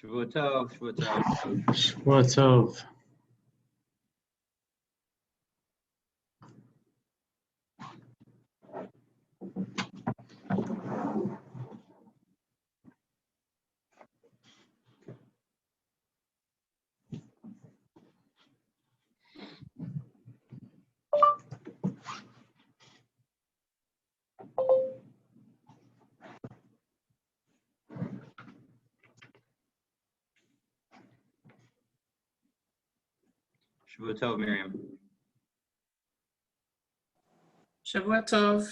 Shavua Tov, Shavua Tov. Shavua Tov. Shavua Tov, Miriam. Shavua Tov.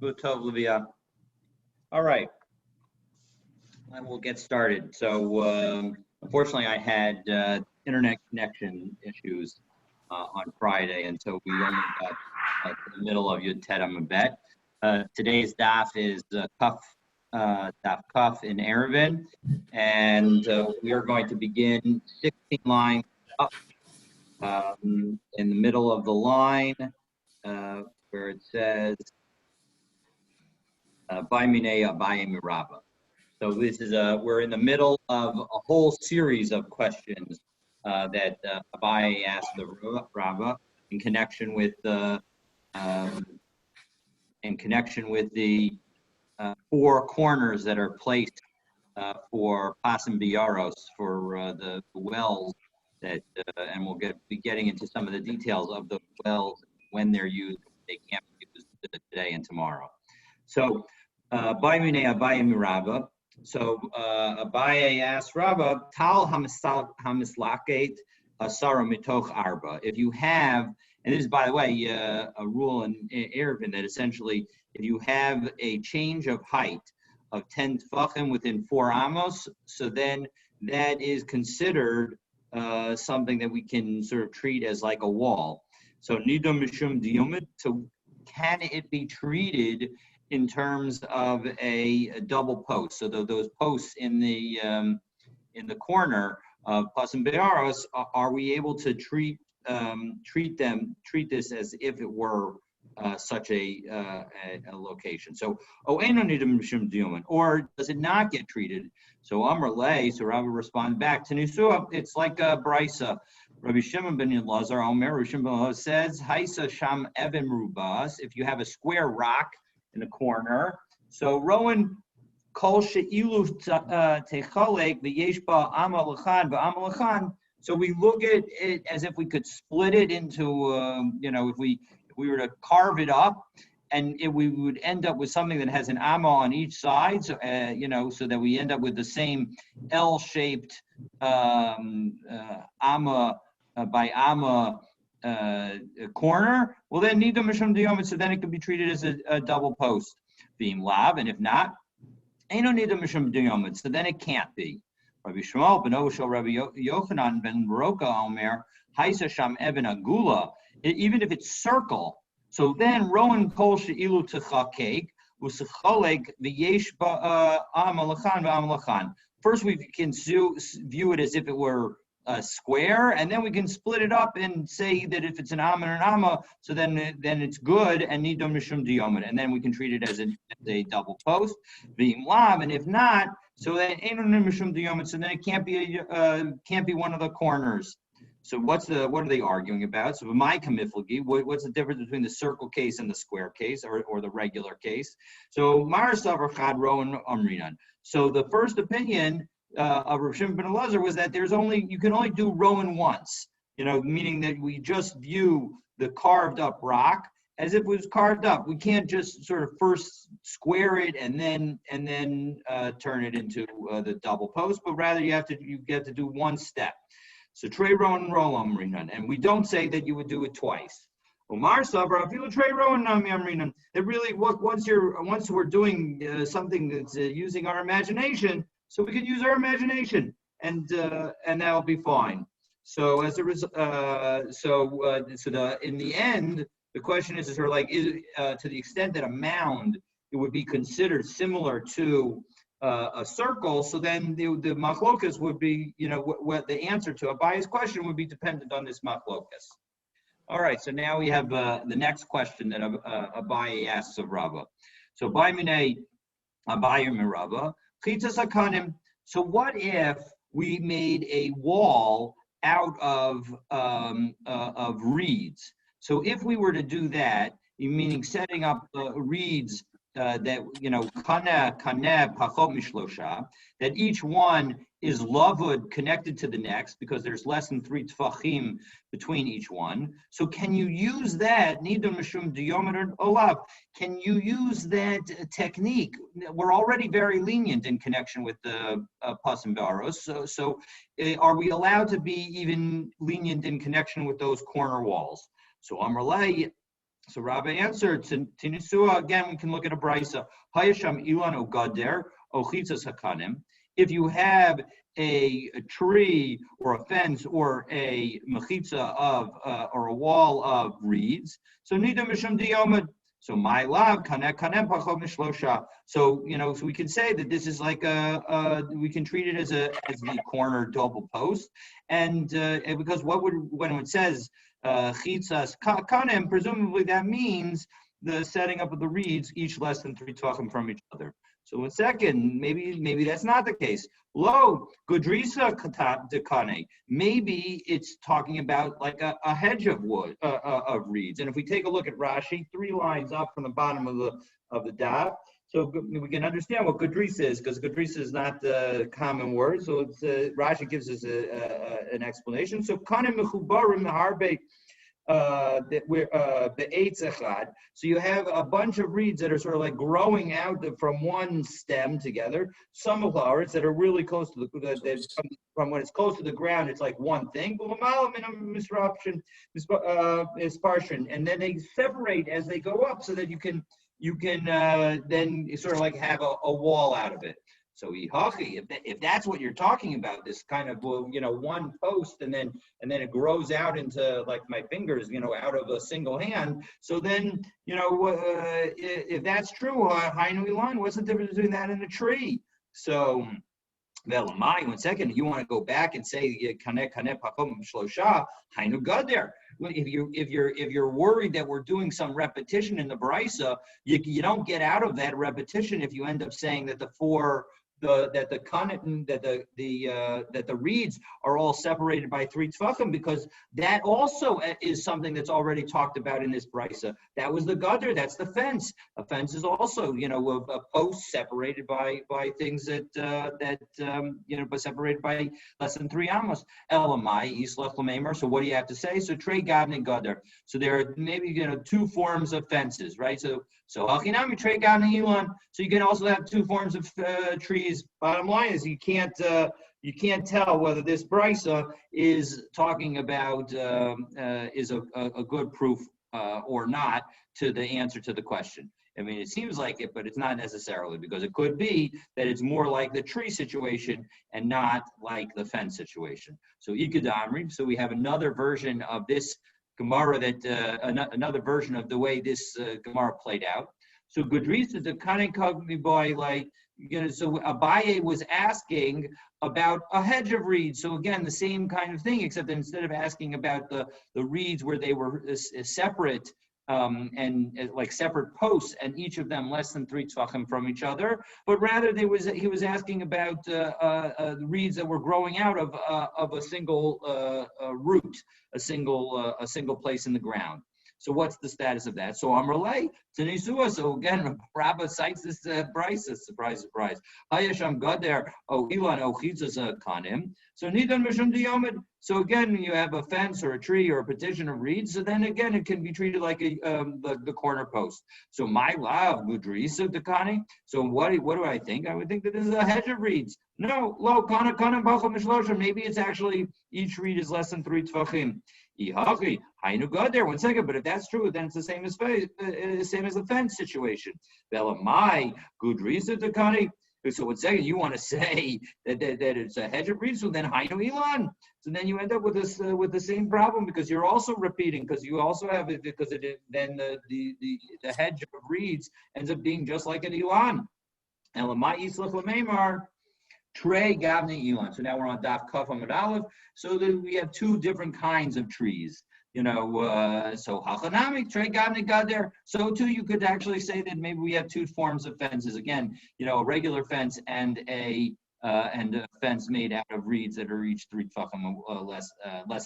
Shavua Tov, Livia. All right. And we'll get started. So, unfortunately, I had internet connection issues on Friday, and so we only got to the middle of Yud Tet Amabet. Today's daf is daf kaf in Eruvin, and we are going to begin 16 lines up in the middle of the line where it says Baiminei Abaye Miraba. So this is we're in the middle of a whole series of questions that Abaye asked the Rava in connection with the four corners that are placed for Pasim Biaros, for the wells that, and we'll be getting into some of the details of the wells when they're used. They can't be used today and tomorrow. So, Ba'imine Abaye Miraba. So Abaye asked Rava, Tal hamislaket asara mitoch arba. If you have, and this is, by the way, a rule in Eruvin that essentially, if you have a change of height of 10 tefachim within 4 amos, so then that is considered something that we can sort of treat as like a wall. So nidam mishum diyumit. So can it be treated in terms of a double post? So those posts in the corner of Pasim Be'aros, are we able to treat this as if it were such a location? So or does it not get treated? So Amr Lay, so Rabbi responded back to Nusua, it's like a brisa. Rabbi Shimon ben Elazar Omer, Rabbi Shimon ben Elazar says, Haisa Sham Even Rubas, if you have a square rock in the corner. So Rowan Kol She'ilu Techolek V'Yeshba Amalachan V'Amalachan. So we look at it as if we could split it into, if we were to carve it up, and we would end up with something that has an amma on each side, so so that we end up with the same L-shaped amma by amma corner. Well, then nidam mishum diyomit, so then it could be treated as a double post beam lav, and if not, ain't no nidam mishum diyomit, so then it can't be. Rabbi Shmuel ben Oshel, Rabbi Yochanan ben Baroka Omer, Haisa Sham Eben Agula, even if it's circle. So then Rowan Kol She'ilu Techakek Usacholek V'Yesh Amalachan V'Amalachan. First, we can view it as if it were a square, and then we can split it up and say that if it's an amma and an amma, so then it's good, and nidam mishum diyomit, and then we can treat it as a double post, being lav, and if not, so then ain't mishum diyomit, so then it can't be one of the corners. So what are they arguing about? So my kamiflagi, what's the difference between the circle case and the square case, or the regular case? So Marasavar Chad Rowan Amrinan. So the first opinion of Rav Shimon ben Elazar was that you can only do Rowan once, meaning that we just view the carved up rock as if it was carved up. We can't just sort of first square it and then turn it into the double post, but rather you get to do one step. So Trey Rowan Rolam Rinan, and we don't say that you would do it twice. Omar Sabra, if you Trey Rowan Rinan, that really once we're doing something that's using our imagination, so we can use our imagination, and that'll be fine. So as a result, in the end, the question is sort of like, to the extent that a mound, it would be considered similar to a circle. So then the machlokas would be, what the answer to Abaye's question would be dependent on this machlokas. All right. So now we have the next question that Abaye asks of Rava. So Abaye Mirava, chitzas hakanim. So what if we made a wall out of reeds? So if we were to do that, meaning setting up reeds that kaneh pachot mishlosha, that each one is lavud connected to the next because there's less than 3 tfachim between each one. So can you use that nidon mishum diyomer olav? Can you use that technique? We're already very lenient in connection with the pas and baros. So are we allowed to be even lenient in connection with those corner walls? So Amrlai, so Rabbi answered, Tinisua, again, we can look at a brisa. Hayasham ilan o gader o chitzas hakanim. If you have a tree or a fence or a mechitza or a wall of reeds, so nida mishum diyomad. So my lab kanem pachot mishlosha. So so we can say that this is like we can treat it as the corner double post, and because when it says chitzas kanem, presumably that means the setting up of the reeds, each less than 3 tefachim from each other. So in second, maybe that's not the case. Lo gudrisa dekane. Maybe it's talking about like a hedge of wood of reeds. And if we take a look at Rashi, 3 lines up from the bottom of the daf, so we can understand what gudrisa is, because gudrisa is not the common word. So it's Rashi gives us an explanation. So kanem mechubarim harbe. So you have a bunch of reeds that are sort of like growing out from one stem together. Some flowers that are really close to from when it's close to the ground, it's like one thing. And then they separate as they go up, so that you can then sort of like have a wall out of it. So if that's what you're talking about, this kind of one post and then it grows out into like my fingers, out of a single hand. So then if that's true, Hainu Ilan, what's the difference between that and a tree? So one second, you want to go back and say kaneh pachot mishlosha Hainu Gader. If you're worried that we're doing some repetition in the brisa, you don't get out of that repetition if you end up saying that the reeds are all separated by 3 tefachim, because that also is something that's already talked about in this brisa. That was the gutter. That's the fence. A fence is also, a post separated by things that but separated by less than 3 amos. Elamai islach l'meimer. So what do you have to say? So trey gavn and gutter. So there are maybe 2 forms of fences, right? So hachinami trey gavn and ilan. So you can also have 2 forms of trees. Bottom line is you can't tell whether this brisa is talking about is a good proof or not to the answer to the question. I mean, it seems like it, but it's not necessarily, because it could be that it's more like the tree situation and not like the fence situation. So Ikadamri. So we have another version of this Gemara another version of the way this Gemara played out. So Gudris is a cunning boy, like. So Abaye was asking about a hedge of reeds. So again, the same kind of thing, except that instead of asking about the reeds where they were separate and like separate posts, and each of them less than 3 tefachim from each other, but rather he was asking about the reeds that were growing out of a single root, a single place in the ground. So what's the status of that? So I'm relay to Nisua. So again, Rabba cites this brisa. Surprise, surprise. Hayasham Gader, O Ilan, O Chitzas Kanim. So Nidan Mishum Diyomid. So again, you have a fence or a tree or a petition of reeds. So then again, it can be treated like the corner post. So my love, Gudrisa Dakani. So what do I think? I would think that this is a hedge of reeds. No, lo kana kana bacha mishlosha. Maybe it's actually each reed is less than 3 tefachim. Ihachi, hainu god there. 1 second, but if that's true, then it's the same as the fence situation. Velamai Gudrisa Dakani. So 1 second, you want to say that it's a hedge of reeds, so then hainu ilan. So then you end up with this with the same problem because you're also repeating because you also have it because then the hedge of reeds ends up being just like an ilan. Elamai islach lamemar. Trey Gavni Elon. So now we're on Daf Kaf Amud Aleph. So we have 2 different kinds of trees. So Hachanami, Trey Gavni Gader. So too, you could actually say that maybe we have 2 forms of fences. Again, a regular fence and a fence made out of reeds that are each 3 tefachim less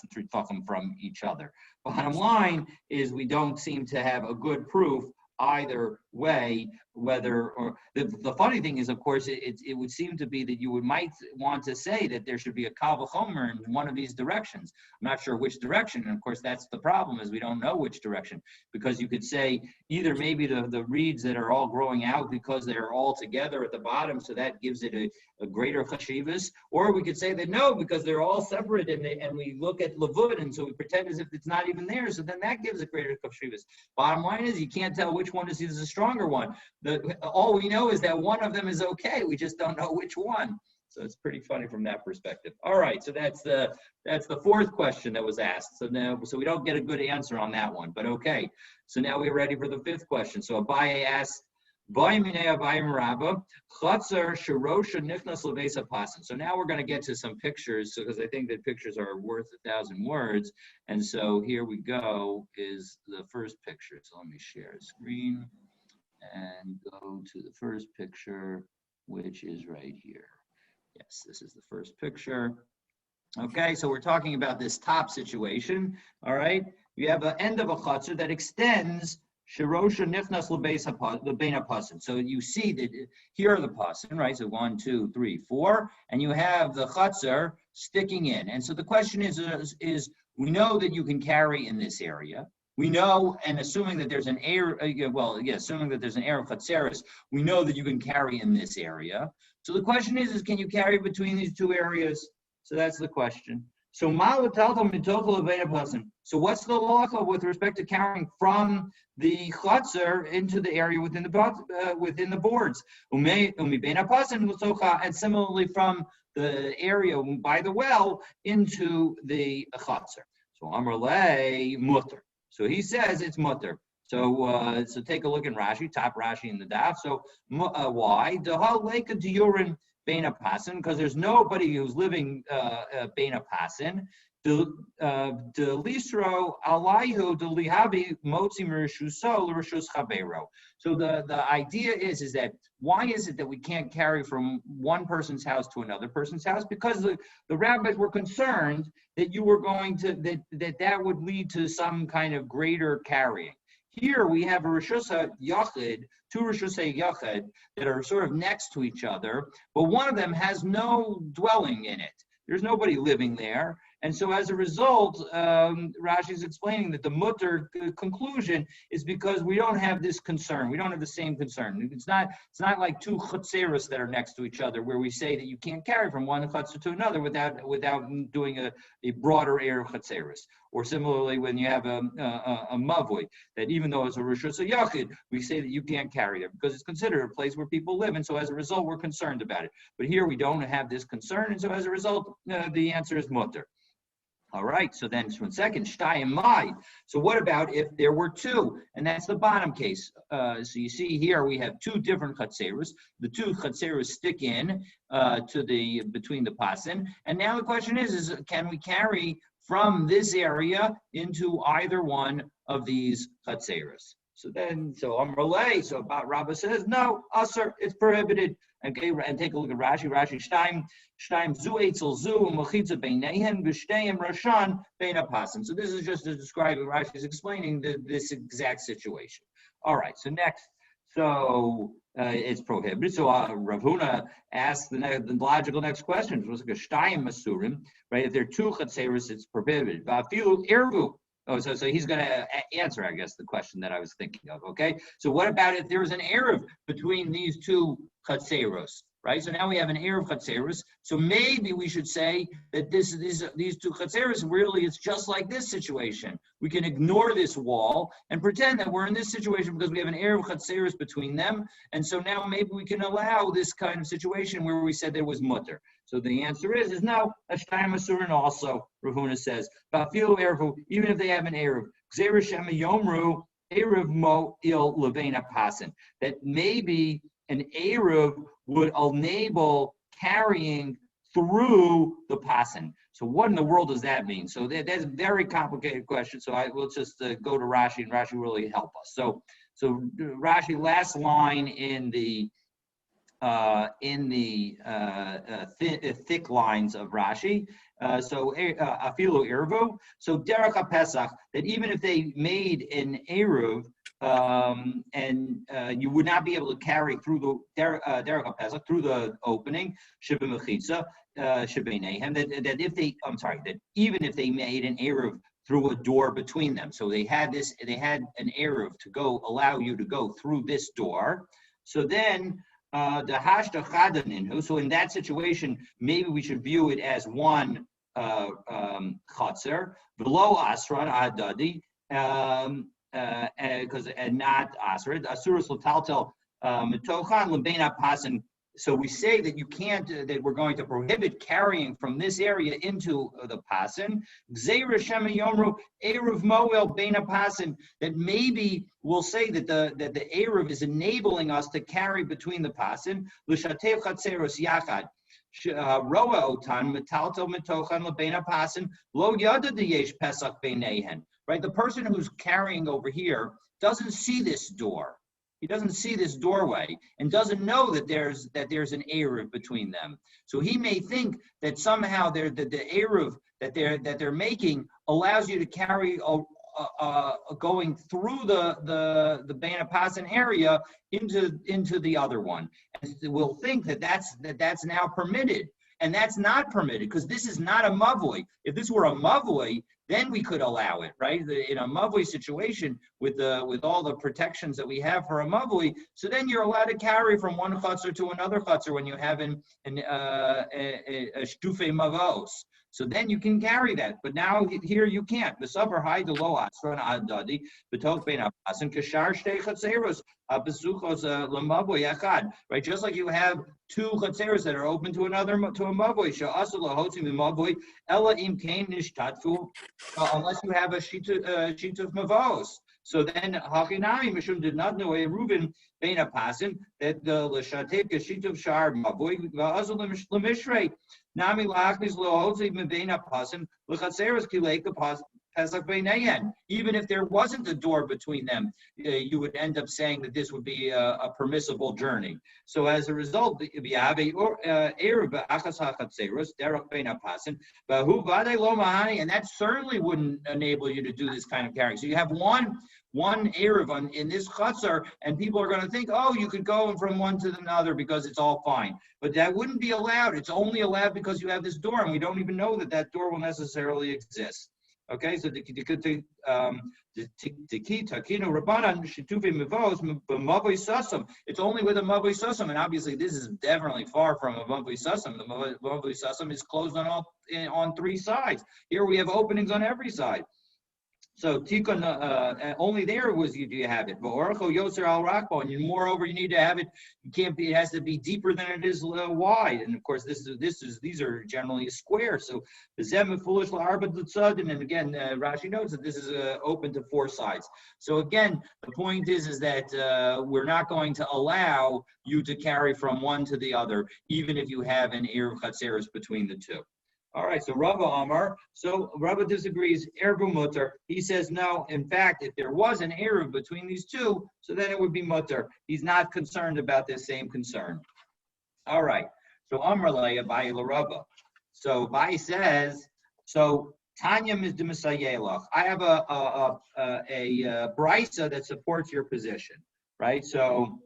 than 3 tefachim from each other. Bottom line is we don't seem to have a good proof either way, whether or the funny thing is, of course, it would seem to be that you might want to say that there should be a kal v'chomer in one of these directions. I'm not sure which direction, and of course that's the problem is we don't know which direction, because you could say either maybe the reeds that are all growing out because they're all together at the bottom, so that gives it a greater chashivas, or we could say that no, because they're all separate and we look at lavud and so we pretend as if it's not even there, so then that gives a greater chashivas. Bottom line is you can't tell which one is the stronger one. All we know is that one of them is okay. We just don't know which one. So it's pretty funny from that perspective. All right, so that's the 4th question that was asked. So we don't get a good answer on that one, but okay. So now we're ready for the 5th question. So Abaye asked, so now we're going to get to some pictures because I think that pictures are worth 1,000 words. And so here we go is the first picture. So let me share a screen and go to the first picture, which is right here. Yes, this is the first picture. Okay, so we're talking about this top situation. All right, you have an end of a chutzner that extends Shirosha Nifnas Lebein Pasin. So you see that here are the pasin, right? So 1, 2, 3, 4, and you have the chutzner sticking in. And so the question is we know that you can carry in this area. We know, and assuming that there's an assuming that there's an air of chatzeris, we know that you can carry in this area. So the question is can you carry between these 2 areas? So that's the question. So what's the halacha with respect to carrying from the chutzner into the area within the boards? And similarly from the area by the well into the chutzner. So Amrlei mutter. So he says it's mutter. So take a look in Rashi, top Rashi in the daf. So why? Because there's nobody who's living Beina Pasin. So the idea is that why is it that we can't carry from one person's house to another person's house? Because the rabbis were concerned that you were going to that would lead to some kind of greater carrying. Here we have a Rishus HaYachid, 2 Rishus HaYachid that are sort of next to each other, but one of them has no dwelling in it. There's nobody living there. And so as a result, Rashi is explaining that the mutter conclusion is because we don't have this concern. We don't have the same concern. It's not like 2 chatzeros that are next to each other where we say that you can't carry from one chatzer to another without doing a broader air of chatzeros. Or similarly, when you have a mavoi, that even though it's a rishus yachid, we say that you can't carry there because it's considered a place where people live, and so as a result, we're concerned about it. But here we don't have this concern, and so as a result, the answer is mutter. All right, so then 1 second, shtayim mai. So what about if there were 2? And that's the bottom case. So you see here we have 2 different chatzeros. The 2 chatzeros stick in between the pasin. And now the question is can we carry from this area into either one of these chatzeros? So I'm relay. So about Rabbah says, no, Asr, it's prohibited. Okay, and take a look at Rashi. Rashi Shtaim Zu Eitzel Zu Mechitza Beinehen B'Shteim Rashan Beina Pasim. So this is just to describe what Rashi is explaining this exact situation. All right. So next, it's prohibited. So Rav Huna asks the logical next question. It was like a Shtayim Masurim, right? If there are two Chatzeros, it's prohibited. Vafilu Ervu. Oh, so he's going to answer, I guess, the question that I was thinking of. Okay, so what about if there was an Eruv between these two Chatzeros, right? So now we have an Eruv Chatzeros. So maybe we should say that these two Chatzeros, really, it's just like this situation. We can ignore this wall and pretend that we're in this situation because we have an Eruv Chatzeros between them. And so now maybe we can allow this kind of situation where we said there was mutter. So the answer is no, Ashtayim Asurin also, Rav Huna says. Bafilu Eruv, even if they have an Eruv, Gzeir Shema Yomru, Eruv Mo Il Levena Pasin. That maybe an Eruv would enable carrying through the Pasin. So what in the world does that mean? So that's a very complicated question. So I will just go to Rashi, and Rashi really help us. So Rashi, last line in the thick lines of Rashi. Afilu Eruv. So Derech HaPesach, that even if they made an Eruv, and you would not be able to carry through the Derech HaPesach, through the opening, Shiva Mechitza, Shebeinehem, that even if they made an Eruv through a door between them, so they had an Eruv to allow you to go through this door. So then the hashta chadaninhu. So in that situation, maybe we should view it as one chatzer below asran adadi, and not asra. Asuras l'taltel mitochan lebeina pasin. So we say that you can't, that we're going to prohibit carrying from this area into the pasin. Gzeira shema yomru eruv moel beina pasin. That maybe we'll say that the eruv is enabling us to carry between the pasin. L'shatev chatzeros yachad. Roa otan metaltel mitochan lebeina pasin lo yada diyesh pesach beinehen. Right, the person who's carrying over here doesn't see this door. He doesn't see this doorway and doesn't know that there's an Eruv between them. So he may think that somehow the Eruv that they're making allows you to carry going through the Beina Pasin area into the other one, and we'll think that's now permitted, and that's not permitted because this is not a mavoi. If this were a mavoi, then we could allow it, right? In a mavoi situation with all the protections that we have for a mavoi, so then you're allowed to carry from one chutzner to another chutzner when you have a shtufe mavos. So then you can carry that, but now here you can't. Right? Just like you have two chatzeros that are open to a mavoi. Unless you have a shituf mavos. So then Hakinami Mishum did not know Eruvin Beina Pasin that the Lashatek Shituf Shar Mavoi Vazul Lemishrei. Nami Lachnis Lohozi Beina Pasin, Lachatzeres Kileka Pesach Beinayan. Even if there wasn't a door between them, you would end up saying that this would be a permissible journey. So as a result, and that certainly wouldn't enable you to do this kind of carrying. So you have one Eruv in this chutzar, and people are going to think, oh, you could go from one to another because it's all fine. But that wouldn't be allowed. It's only allowed because you have this door, and we don't even know that door will necessarily exist. Okay, so the key takino rabbanan shitufi mivos mavoi susam. It's only with a mavoi susam, and obviously this is definitely far from a mavoi susam. The mavoi susam is closed on three sides. Here we have openings on every side. So tikkun only there was you have it. But orcho yoser al rakbo, and moreover you need to have it. You can't be. It has to be deeper than it is wide. And of course these are generally a square. So the zem foolish la'arba l'tzadin, and again Rashi notes that this is open to four sides. So again the point is that we're not going to allow you to carry from one to the other, even if you have an eruv chatzeros between the two. All right, so Rava Amar. So Rava disagrees. Eruv mutter. He says no. In fact, if there was an eruv between these two, so then it would be mutter. He's not concerned about this same concern. All right. So Amar Leya Abai Rava. So Abai says, so Tanya Mizdimisayeloch. I have a brisa that supports your position, right? So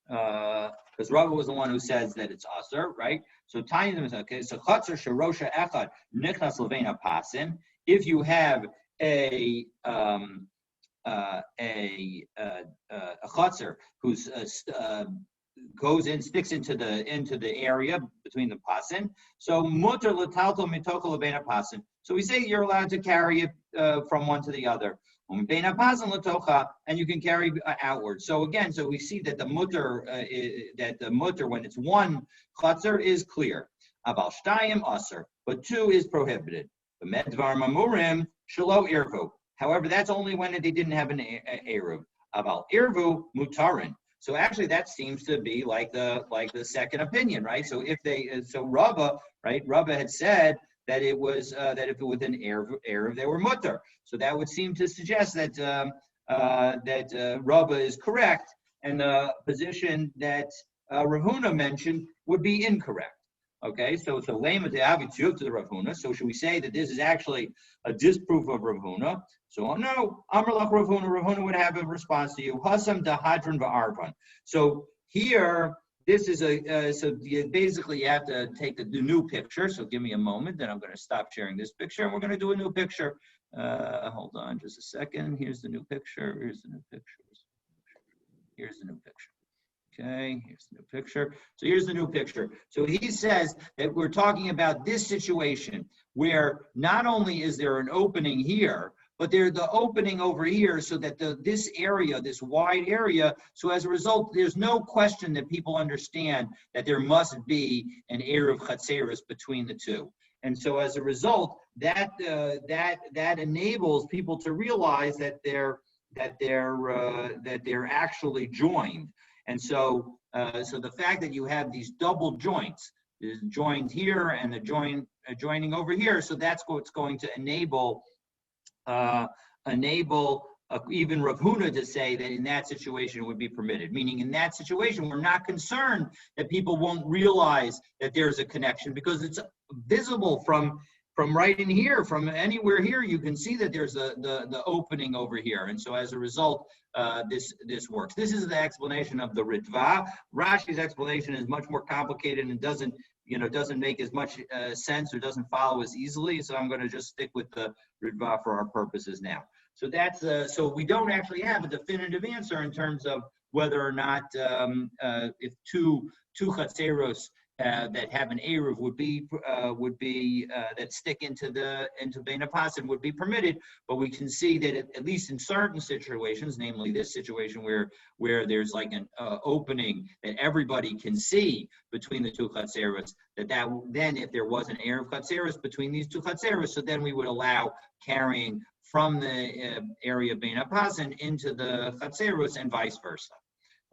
because Rava was the one who says that it's aser, right? So Tanya is okay. So Chatzar Sharosha Echad Nichnas Levena Pasin. If you have a chatzar who's goes in, sticks into the area between the pasin. So muter l'talto mitoko l'beina pasin. So we say you're allowed to carry it from one to the other. Beina pasin l'tocha, and you can carry outward. So again, so we see that the mutter when it's one chatzar is clear. Abal shtayim aser, but two is prohibited. The medvar mamurim shelo irvu. However, that's only when they didn't have an eruv. Abal irvu mutarin. So actually, that seems to be like the second opinion, right? So if Rava had said that it was that if it was an eruv, they were mutter. So that would seem to suggest that Rava is correct, and the position that Rav Huna mentioned would be incorrect. Okay, so lema de avitzuv to the Rav Huna. So should we say that this is actually a disproof of Rav Huna? So no, Amrlach Rav Huna. Rav Huna would have a response to you. Hasam dahadran va'arvan. So here, this is so you basically have to take the new picture. So give me a moment, then I'm going to stop sharing this picture, and we're going to do a new picture. Hold on just a second. Here's the new picture. Here's the new picture. Here's the new picture. Okay, here's the new picture. So here's the new picture. So he says that we're talking about this situation where not only is there an opening here, but there's the opening over here so that this area, this wide area, so as a result, there's no question that people understand that there must be an eruv chatzeros between the two. And so as a result, that enables people to realize that they're actually joined. And so, so the fact that you have these double joints, is joined here and the joining over here, so that's what's going to enable even Rav Huna to say that in that situation it would be permitted. Meaning, in that situation, we're not concerned that people won't realize that there's a connection because it's visible from right in here, from anywhere here, you can see that there's the opening over here. And so as a result, this works. This is the explanation of the Ritva. Rashi's explanation is much more complicated and doesn't make as much sense or doesn't follow as easily. So I'm going to just stick with the Ritva for our purposes now. So that's so we don't actually have a definitive answer in terms of whether or not if two chatzeros that have an eruv would be that stick into bein hapasim would be permitted, but we can see that at least in certain situations, namely this situation where there's like an opening that everybody can see between the two chatzeros, that then if there was an eruv chatzeros between these two chatzeros, so then we would allow carrying from the area of bein hapasim into the chatzeros and vice versa.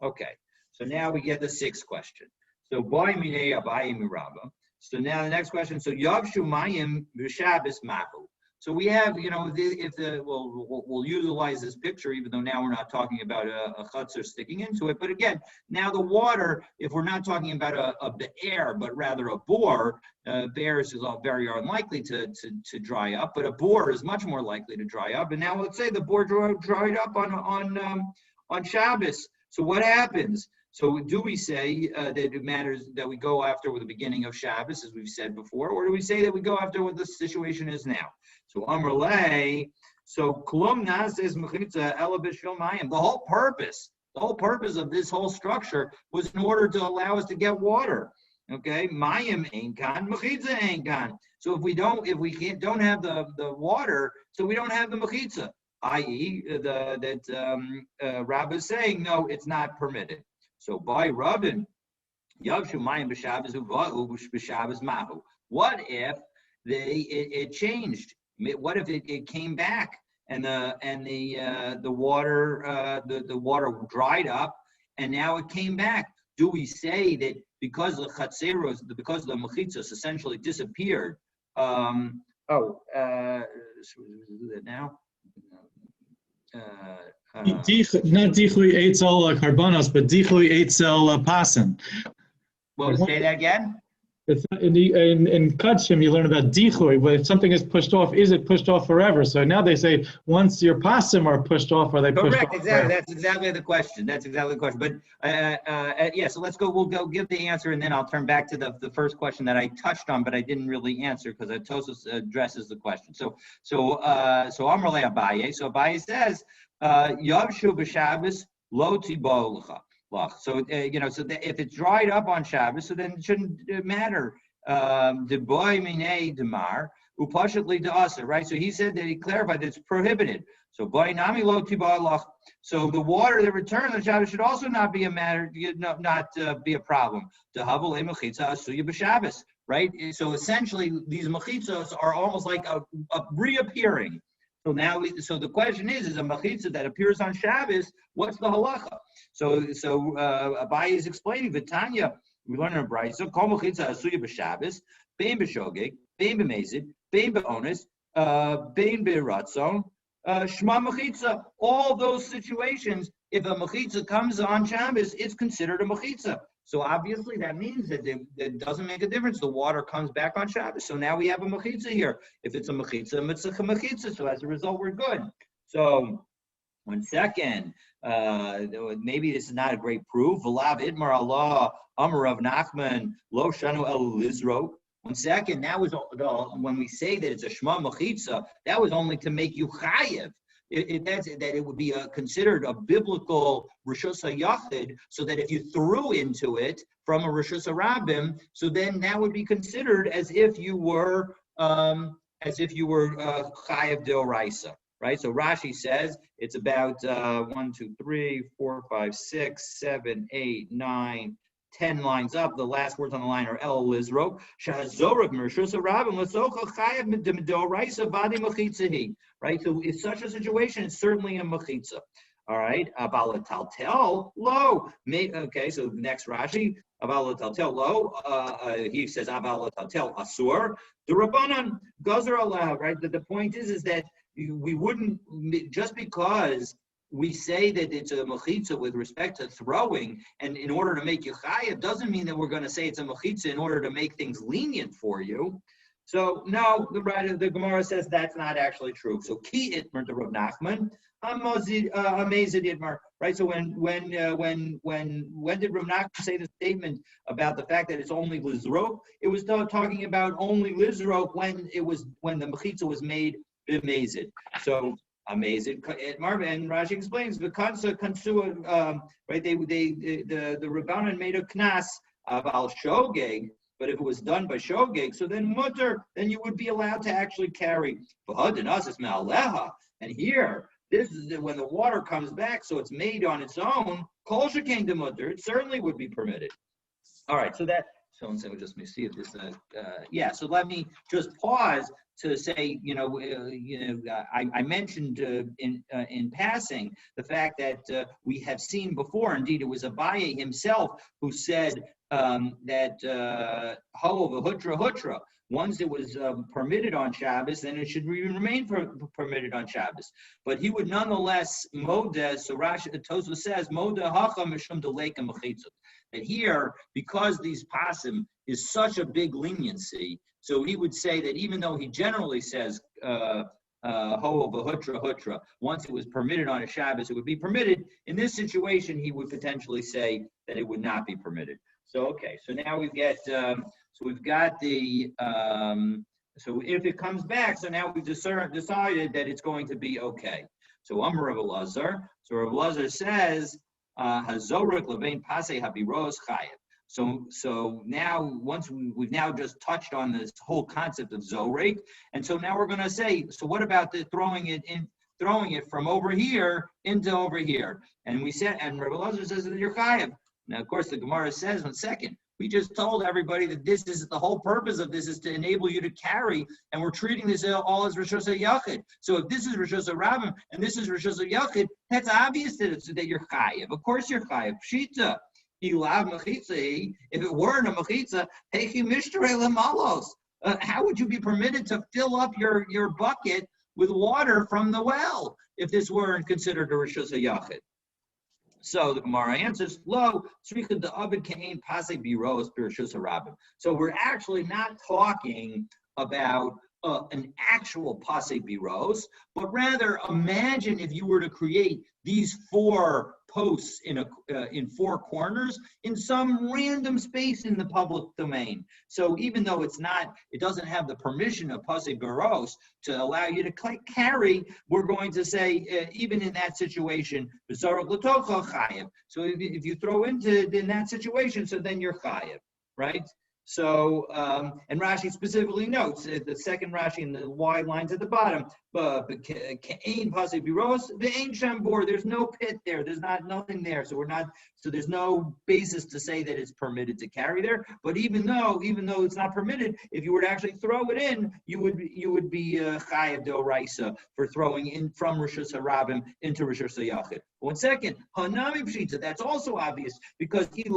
Okay, so now we get the sixth question. So boy minei abayim miraba. So now the next question. So yavshu mayim v'shabbos mahu. So we have, we'll utilize this picture, even though now we're not talking about a chutzner sticking into it. But again, now the water, if we're not talking about a be'er, but rather a bore, bears is very unlikely to dry up, but a bore is much more likely to dry up. And now let's say the bore dried up on Shabbos. So what happens? So do we say that it matters that we go after with the beginning of Shabbos, as we've said before, or do we say that we go after what the situation is now? So Amar Lei, so Klum Nazes Mechitza Elabishvil Mayim. The whole purpose of this whole structure was in order to allow us to get water. Okay, Mayim ain't kan, Mechitza ain't kan. So if we don't have the water, so we don't have the Mechitza, i.e., Rabbi is saying no, it's not permitted. So by Rabin, Yavshu Mayim b'Shabbos uvahu b'Shabbos mahu. What if it changed? What if it came back and the water dried up and now it came back? Do we say that because the chatzeros, because the mechitzos essentially disappeared So we do that now. Not dichui eitzel carbonos, but dichui eitzel pasen. Well, say that again. It's in Kachim, you learn about dichui, but if something is pushed off, is it pushed off forever? So now they say, once your pasim are pushed off, are they pushed off? Correct, exactly. Forever? That's exactly the question. But yeah, so let's go. We'll go give the answer, and then I'll turn back to the first question that I touched on, but I didn't really answer because Tosos addresses the question. So Amrle Abaye. So Abaye says, Yavshu b'Shabbos lo tibo l'cha. So so if it's dried up on Shabbos, so then it shouldn't matter. The boy minei demar upashitli de'aser, right? So he said that he clarified that it's prohibited. So boy nami lo tibalach. So the water that returns on Shabbos should also not be a matter, not be a problem. To havel a mechitza asuya b'Shabbos, right? So essentially, these mechitzos are almost like a reappearing. So now, so the question is a mechitza that appears on Shabbos, what's the halacha? So Abaye is explaining Vitanya. We learn in a brayso, kol mechitza asuya b'Shabbos, bein b'shogeg, bein b'mezid, bein b'onis, bein b'ratzon, shma mechitza. All those situations, if a mechitza comes on Shabbos, it's considered a mechitza. So obviously that means that it doesn't make a difference. The water comes back on Shabbos. So now we have a mechitza here. If it's a mechitza, it's a mechitza. So as a result, we're good. So 1 second, maybe this is not a great proof. V'lav idmar Allah amar Rav Nachman lo shanu el lizro. 1 second, that was when we say that it's a shma mechitza, that was only to make you chayev. That it would be considered a biblical Rishus HaYachid, so that if you threw into it from a Rishus HaRabim, so then that would be considered as if you were Chayev Deoraisa, right? So Rashi says it's about 1, 2, 3, 4, 5, 6, 7, 8, 9, 10 lines up. The last words on the line are El Lizro. Shahazorah Mershus HaRabim L'socha Chayev Deoraisa Vadi Mechitzahi. Right, so in such a situation, it's certainly a mechitza. All right, abalataltel lo. Okay, so next Rashi, abalataltel lo. He says abalataltel asur. The rabbanan guzer allowed. Right, the point is that we wouldn't, just because we say that it's a mechitza with respect to throwing, and in order to make you chayav, doesn't mean that we're going to say it's a mechitza in order to make things lenient for you. So no, the Gemara says that's not actually true. So ki itmer to Rav Nachman, amazid itmer, right? So when did Rav Nachman say the statement about the fact that it's only lizrok? It was talking about only lizrok when the mechitza was made b'mezid. So amazid itmer, and Rashi explains the kansua, right? The Rabbanan made a knas about shogeg. But if it was done by shogeg, so then mutter, then you would be allowed to actually carry. And here, this is when the water comes back, so it's made on its own. Kol shekain de mutter, it certainly would be permitted. All right, so let me see if this. So let me just pause to say, I mentioned in passing the fact that we have seen before. Indeed, it was Abaye himself who said that hutra. Once it was permitted on Shabbos, then it should remain permitted on Shabbos. But he would nonetheless modeh. So Rashi Tosu says modeh hacha mishum deleka mechitzot. That here, because these pasim is such a big leniency, so he would say that even though he generally says hutra, once it was permitted on a Shabbos, it would be permitted. In this situation, he would potentially say that it would not be permitted. So okay, so now we've got the so if it comes back, so now we've decided that it's going to be okay. So Amar Rav Elazar. So Rav Elazar says Hazorik levein pasei habiros chayev. So now once we've now just touched on this whole concept of zorik, and so now we're going to say, so what about the throwing it from over here into over here? And we said, and Rav Elazar says that you're chayev. Now, of course, the Gemara says, 1 second, we just told everybody that this is the whole purpose of this is to enable you to carry, and we're treating this all as Rishus HaYachid. So if this is Rishus HaRabim and this is Rishus HaYachid, that's obvious that you're chayiv. Of course you're chayiv. Pshita, ilav mechitza. If it weren't a mechitza, heichi mishterei lemalos. How would you be permitted to fill up your bucket with water from the well if this weren't considered a Rishus HaYachid? So the Gemara answers, "Lo, tzricha de'avid ke'ein pasei biros b'rishus harabim." So we're actually not talking about an actual pasei biros, but rather imagine if you were to create these 4 posts in 4 corners in some random space in the public domain. So even though it doesn't have the permission of pasei biros to allow you to carry, we're going to say even in that situation, so if you throw in that situation, so then you're chayiv, right? So, and Rashi specifically notes, the second Rashi in the wide lines at the bottom, there's no pit there, there's nothing there, so there's no basis to say that it's permitted to carry there. But even though it's not permitted, if you were to actually throw it in, you would be chayav d'oraisa for throwing in from Rishus Harabim into Rishus HaYachid. One second, Hanami Pshita, that's also obvious, because if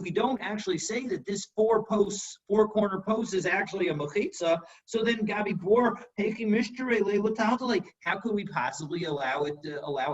we don't actually say that this 4 corner post is actually a mechitza, so then Gabi Bor, how could we possibly allow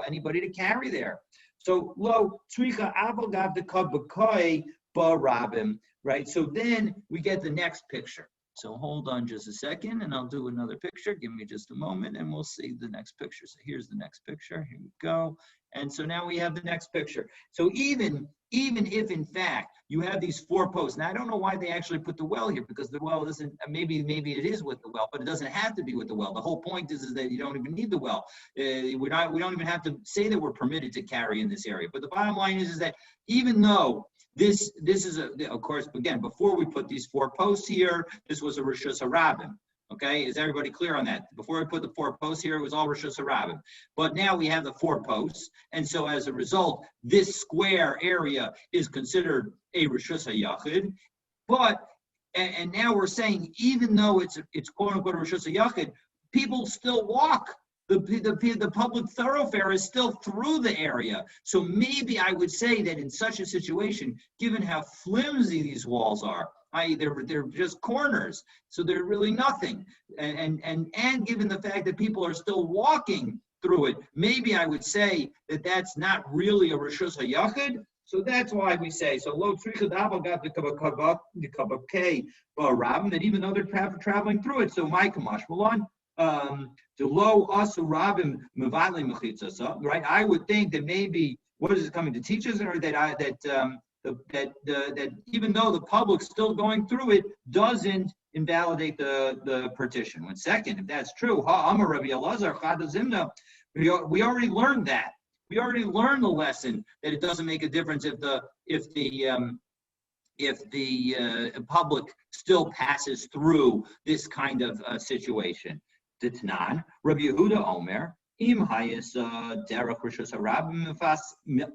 anybody to carry there? So lo tzricha avogav dekabakoi barabim, right? So then we get the next picture. So hold on just a second, and I'll do another picture. Give me just a moment, and we'll see the next picture. So here's the next picture. Here we go. And so now we have the next picture. So even if, in fact, you have these 4 posts. Now, I don't know why they actually put the well here, because the well isn't, maybe it is with the well, but it doesn't have to be with the well. The whole point is that you don't even need the well. We don't even have to say that we're permitted to carry in this area. But the bottom line is that even though this is, of course, again, before we put these 4 posts here, this was a Rishus Harabim. Okay, is everybody clear on that? Before we put the 4 posts here, it was all Rishus Harabim. But now we have the 4 posts, and so as a result, this square area is considered a Rishus HaYachid. But and now we're saying, even though it's quote unquote Rishus HaYachid, people still walk. The public thoroughfare is still through the area. So maybe I would say that in such a situation, given how flimsy these walls are, i.e. they're just corners, so they're really nothing. And given the fact that people are still walking through it, maybe I would say that that's not really a Rishus HaYachid. So that's why we say, so lo tzricha d'abel got the kabakei rabim, that even though they're traveling through it, so my kamash malon, to lo asu rabim mevadli mechitza, right? I would think that maybe, what is it coming to teach us, or that even though the public's still going through it, doesn't invalidate the partition. One second, if that's true, we already learned that. We already learned the lesson that it doesn't make a difference if the public still passes through this kind of situation. Ditnan, Rabbi Yehuda Omer, Im hayis derech rishus harabim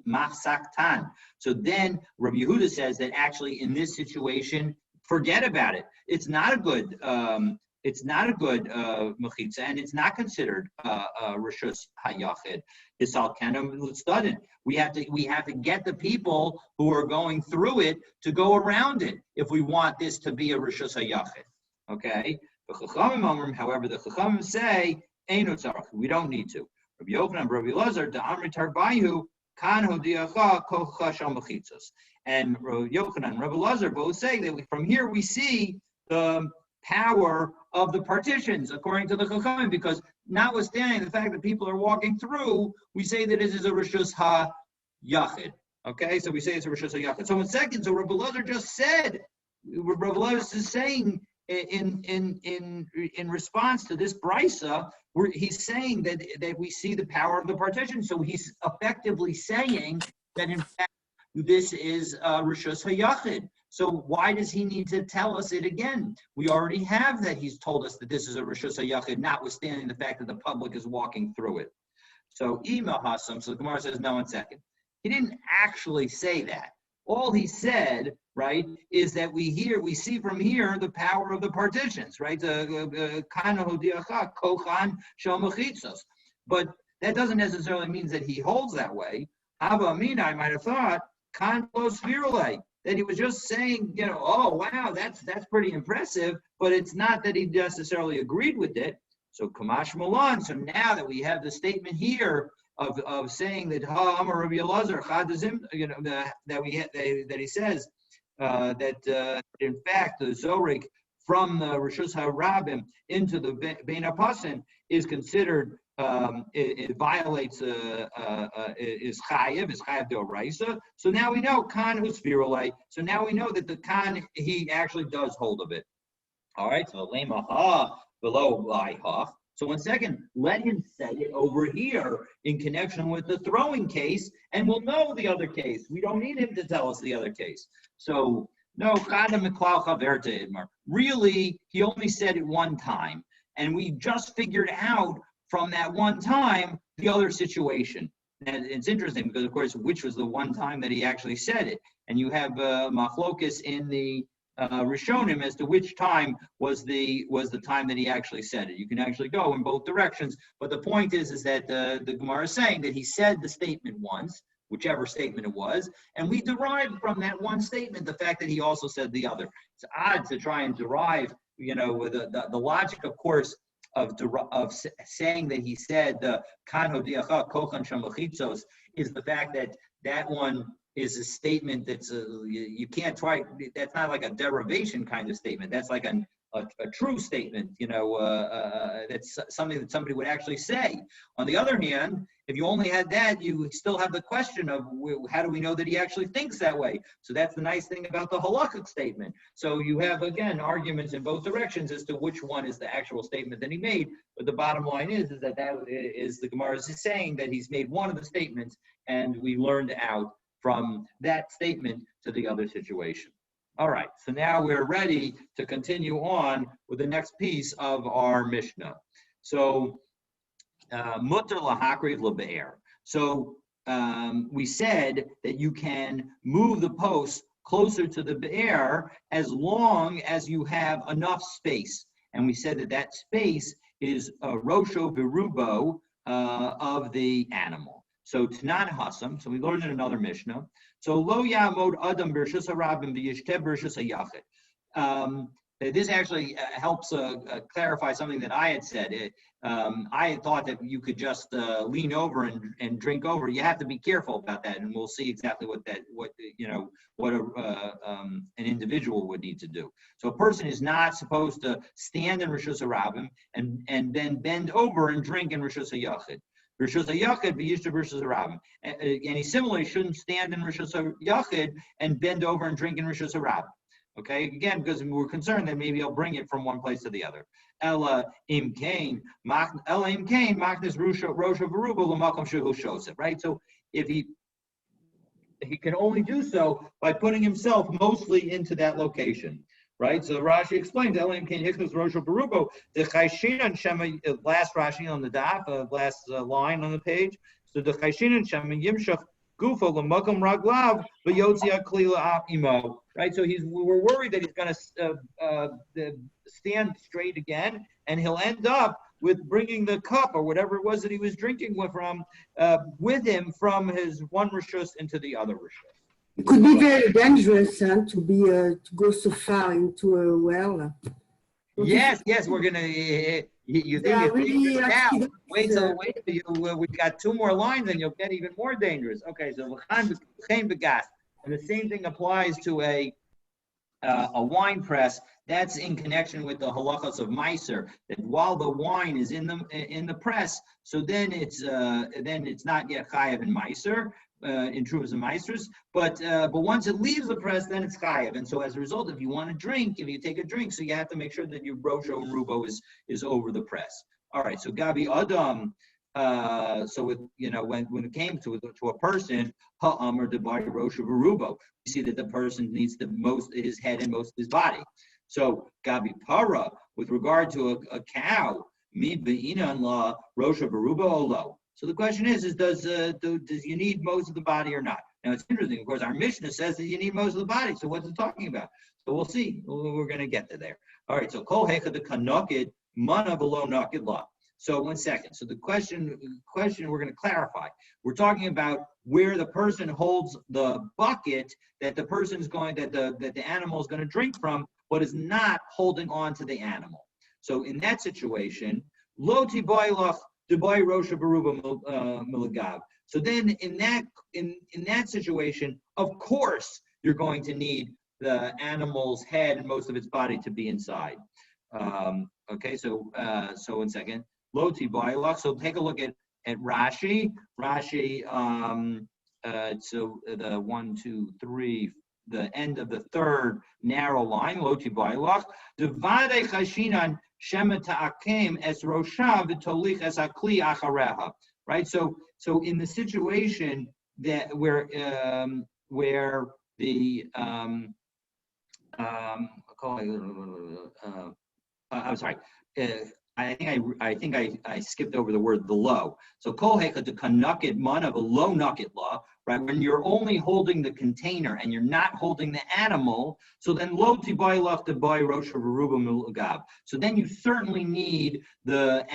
machsaktan. So then Rabbi Yehuda says that actually in this situation, forget about it. It's not a good mechitza, and it's not considered rishus hayachid. We have to get the people who are going through it to go around it if we want this to be a rishus hayachid. Okay. However, the Chachamim say we don't need to. Rabbi Yochanan, Rabbi Lazar, Amri Tarbayu, Kan Hodiacha Kocha Shal Mechitzos. And Rabbi Yochanan and Rabbi Lazar both say that from here we see the power of the partitions, according to the Chachamim, because notwithstanding the fact that people are walking through, we say that it is a Rishus HaYachid. Okay, so we say it's a Rishus HaYachid. So in second, so Rabbi Lazar just said, Rabbi Lazar is saying in response to this brisa, he's saying that we see the power of the partition. So he's effectively saying that in fact this is Rishus HaYachid. So why does he need to tell us it again? We already have that he's told us that this is a Rishus HaYachid, notwithstanding the fact that the public is walking through it. So Ima Hasam, so the Gemara says, no, 1 second. He didn't actually say that. All he said, right, is that we see from here the power of the partitions, right? But that doesn't necessarily mean that he holds that way. Hava Amina, I might have thought, that he was just saying, oh wow, that's pretty impressive, but it's not that he necessarily agreed with it. So Kamash Malan. So now that we have the statement here of saying that Amar Rabbi Elazar Chadazim, that he says that in fact the Zorik from the Rishus HaRabim into the Bein HaPasim is considered, it violates, is Chayev D'Oraisa. So now we know Khan Husvirulai. So now we know that the Khan, he actually does hold of it. All right, so Lema Ha below Lai-Ha. So one second, let him say it over here in connection with the throwing case, and we'll know the other case. We don't need him to tell us the other case. So no, really, he only said it one time, and we just figured out from that one time the other situation. And it's interesting because, of course, which was the one time that he actually said it, and you have machlokas in the Rishonim as to which time was the time that he actually said it. You can actually go in both directions, but the point is that the Gemara is saying that he said the statement once, whichever statement it was, and we derived from that one statement the fact that he also said the other. It's odd to try and derive, the logic, of course, of saying that he said the kan hodiacha kochan shamachitzos is the fact that one is a statement that's you can't try. That's not like a derivation kind of statement. That's like a true statement. That's something that somebody would actually say. On the other hand, if you only had that, you still have the question of how do we know that he actually thinks that way? So that's the nice thing about the halakhic statement. So you have, again, arguments in both directions as to which one is the actual statement that he made. But the bottom line is that is the Gemara is saying that he's made one of the statements, and we learned out from that statement to the other situation. All right, so now we're ready to continue on with the next piece of our Mishnah. So, mutter lahakriv lebe'er. So we said that you can move the post closer to the be'er as long as you have enough space. And we said that space is rosho berubo of the animal. So Tanan Hasam, so we learned in another Mishnah. So Lo Yamod Adam Bershus HaRabim V'Yishteh Bershus HaYachid. This actually helps clarify something that I had said. I had thought that you could just lean over and drink over. You have to be careful about that, and we'll see exactly what an individual would need to do. So a person is not supposed to stand in Rishus HaRabim and then bend over and drink in Rishus HaYachid. Rishus HaYachid v'yishta Rishus HaRabim. And he similarly shouldn't stand in Rishus HaYachid and bend over and drink in Rishus HaRabim. Okay, again, because we're concerned that maybe he'll bring it from one place to the other. Ella im kain machnes rosha veruba l'makom shehu shosef. Right. So if he can only do so by putting himself mostly into that location. Right, so Rashi explains Elim Kain Hikmas Rosho Barubo, the Chayshinan Shema, last Rashi on the daf, last line on the page. So the Chayshinan Shema Yimshach Gufo Lamakum Raglav Vayotzia Klila Imo. Right, so we're worried that he's going to stand straight again, and he'll end up with bringing the cup or whatever it was that he was drinking with him from his one rishus into the other rishus. It could be very dangerous to go so far into a well. Yes, we're gonna. You think it's now? Wait till we got two more lines, and you'll get even more dangerous. Okay, so and the same thing applies to a wine press. That's in connection with the halachas of meiser. That while the wine is in the press, so then it's not yet chayav in meiser. In Truvas and Meisters, but once it leaves the press, then it's chayav. And so as a result, if you want to drink, if you take a drink, so you have to make sure that your rosho rubo is over the press. All right. So Gabi Adam. So with when it came to a person, ha'amr debar rosho rubo, you see that the person needs his head and most of his body. So Gabi Para, with regard to a cow, mi be'inan la rosho rubo olo. So the question is does you need most of the body or not? Now it's interesting. Of course, our Mishnah says that you need most of the body. So what's it talking about? So we'll see. We're going to get to there. All right. So kol hecha the kanokid mana below nakid la. So 1 second. So the question we're going to clarify. We're talking about where the person holds the bucket that the person's going that the animal is going to drink from, but is not holding on to the animal. So in that situation, lo tiboylach deboy rosha beruba milagav. So then in that situation, of course, you're going to need the animal's head and most of its body to be inside. Okay, so 1 second. Lo tiboylach. So take a look at Rashi. Rashi. So the 1, 2, 3. The end of the third narrow line, lo tiboylach, devade chashinan shema ta'akem es roshav v'tolich es akli achareha. Right. So in the situation that where the I'm sorry. I think I skipped over the word the low. So kol heka to kanukit man of a low nukit law, right? When you're only holding the container and you're not holding the animal, so then lo tibaylach to buy rosha veruba milagav. So then you certainly need the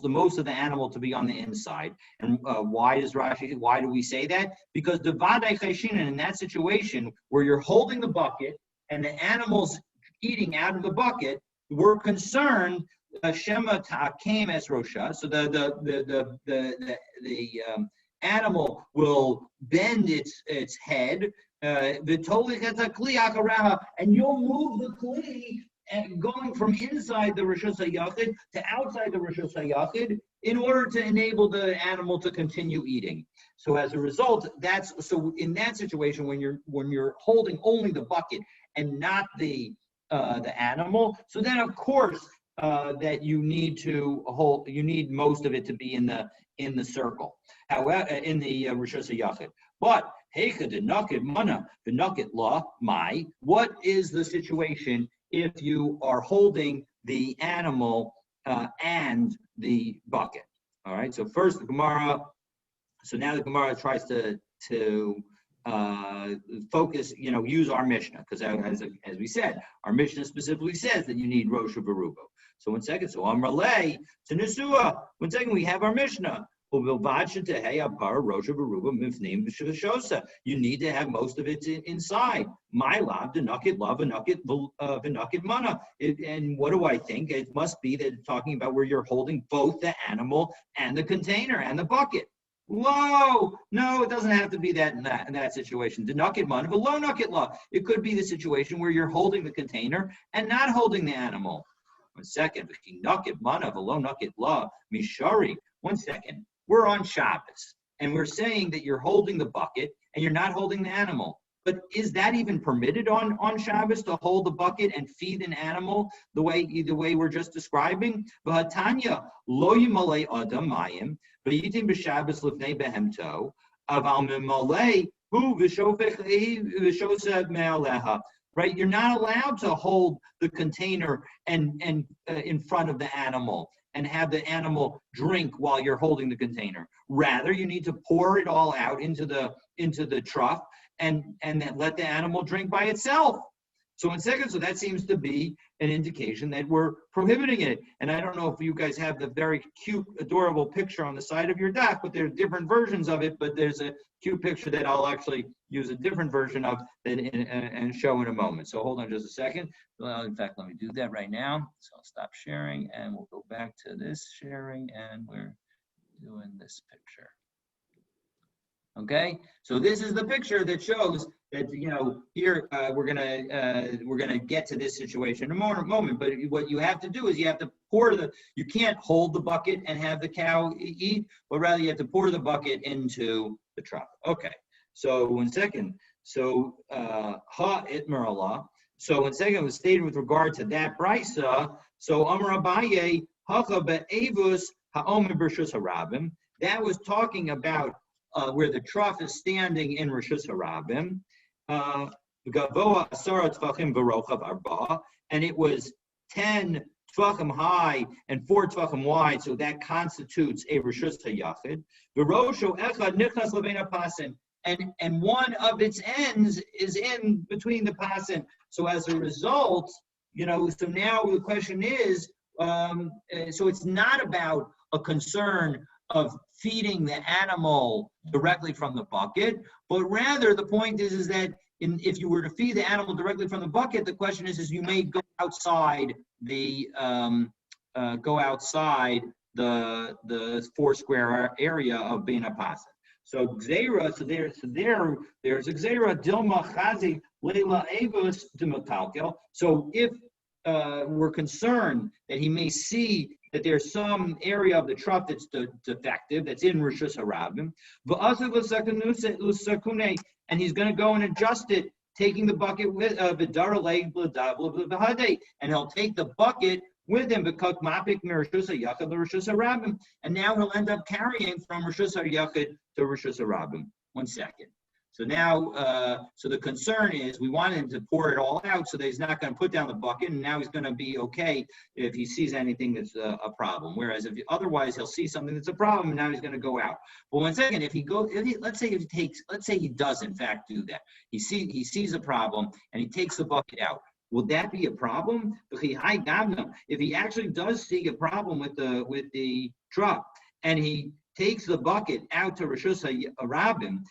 most of the animal to be on the inside. And why do we say that? Because the vadai cheshinan in that situation where you're holding the bucket and the animal's eating out of the bucket, we're concerned. Shema ta'akem es rosha. So the animal will bend its head. And you'll move the kli going from inside the rishus hayachid to outside the rishus hayachid in order to enable the animal to continue eating. So as a result, so in that situation when you're holding only the bucket and not the animal, so then of course. That you need most of it to be in the circle. However, in the rishus hayachid. But heicha denakid mana v'nakid la mai. What is the situation if you are holding the animal and the bucket? All right. So first the Gemara. So now the Gemara tries to focus, use our Mishnah, because as we said, our Mishnah specifically says that you need rosha beruba. So 1 second. So Amrale to Nesua. 1 second. We have our Mishnah. You need to have most of it inside. My lab, the nugget love, and nugget mana. And what do I think? It must be that it's talking about where you're holding both the animal and the container and the bucket. Whoa! No, it doesn't have to be that in that situation. The nugget mana, but low nugget law. It could be the situation where you're holding the container and not holding the animal. 1 second. Nugget mana, below nugget law. Mishari. 1 second. We're on Shabbos, and we're saying that you're holding the bucket and you're not holding the animal. But is that even permitted on Shabbos to hold the bucket and feed an animal the way we're just describing? V'hatanya lo yimalei adam mayim v'yitim b'Shabbos lifnei behemto aval mimalei hu v'shoseh me'aleha. Right, you're not allowed to hold the container and in front of the animal and have the animal drink while you're holding the container. Rather, you need to pour it all out into the trough and then let the animal drink by itself. So 1 second, so that seems to be an indication that we're prohibiting it. And I don't know if you guys have the very cute, adorable picture on the side of your deck, but there's different versions of it. But there's a cute picture that I'll actually use a different version of and show in a moment. So hold on just a second. Well, in fact, let me do that right now. So I'll stop sharing and we'll go back to this sharing and we're doing this picture. Okay, so this is the picture that shows that here we're gonna get to this situation in a moment. But what you have to do is you have to pour you can't hold the bucket and have the cow eat, but rather you have to pour the bucket into the trough. Okay, so 1 second. So ha itmer Allah. So 1 second, it was stated with regard to that brisa. So Amar Abaye hacha be'evus ha'omer b'rshus harabim. That was talking about where the trough is standing in Rishus Harabim, Gavoa Asara Tvachim V'Rochav Arba, and it was 10 Tvachim high and 4 Tvachim wide, so that constitutes a Rishus HaYachid. V'Rosho Echad Nichnas Levein HaPasin, and one of its ends is in between the pasin. So as a result, so now the question is, so it's not about a concern of feeding the animal directly from the bucket, but rather the point is that if you were to feed the animal directly from the bucket, the question is you may go outside the four square area of Bina Pasa. So Gzeira, there's a Gzeira Dilma Chazi Leila Avos Dimakalkel. So if we're concerned that he may see that there's some area of the trough that's defective, that's in Rishus Harabim, and he's going to go and adjust it, taking the bucket with and he'll take the bucket with him, and now he'll end up carrying from Rishus HaYachid to Rishus Harabim. 1 second. So now, so the concern is we want him to pour it all out so that he's not going to put down the bucket, and now he's going to be okay if he sees anything that's a problem. Whereas otherwise he'll see something that's a problem, and now he's going to go out. But 1 second, let's say he does in fact do that. He sees a problem and he takes the bucket out. Will that be a problem? If he actually does see a problem with the truck and he takes the bucket out to Rishus HaRabim,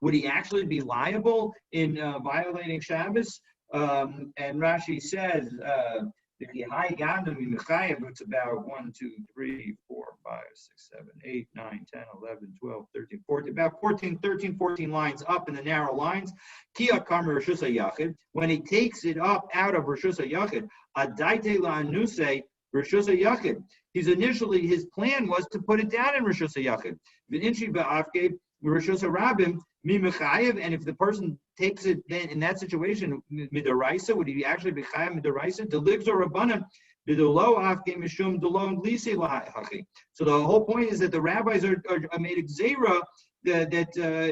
would he actually be liable in violating Shabbos? And Rashi says, it's about 1, 2, 3, 4, 5, 6, 7, 8, 9, 10, 11, 12, 13, 14, about 14 lines up in the narrow lines. When he takes it up out of Rishus HaYachid, Adaite la'anuse Rishus HaYachid. His plan was to put it down in Rishus HaYachid. Rishus HaRabim, and if the person takes it then in that situation, midaraisa, would he actually be chayav midaraisa? Deligs or rabbanan, bidolo afke mishum delon lisi lahachi. So the whole point is that the rabbis are made gzeira that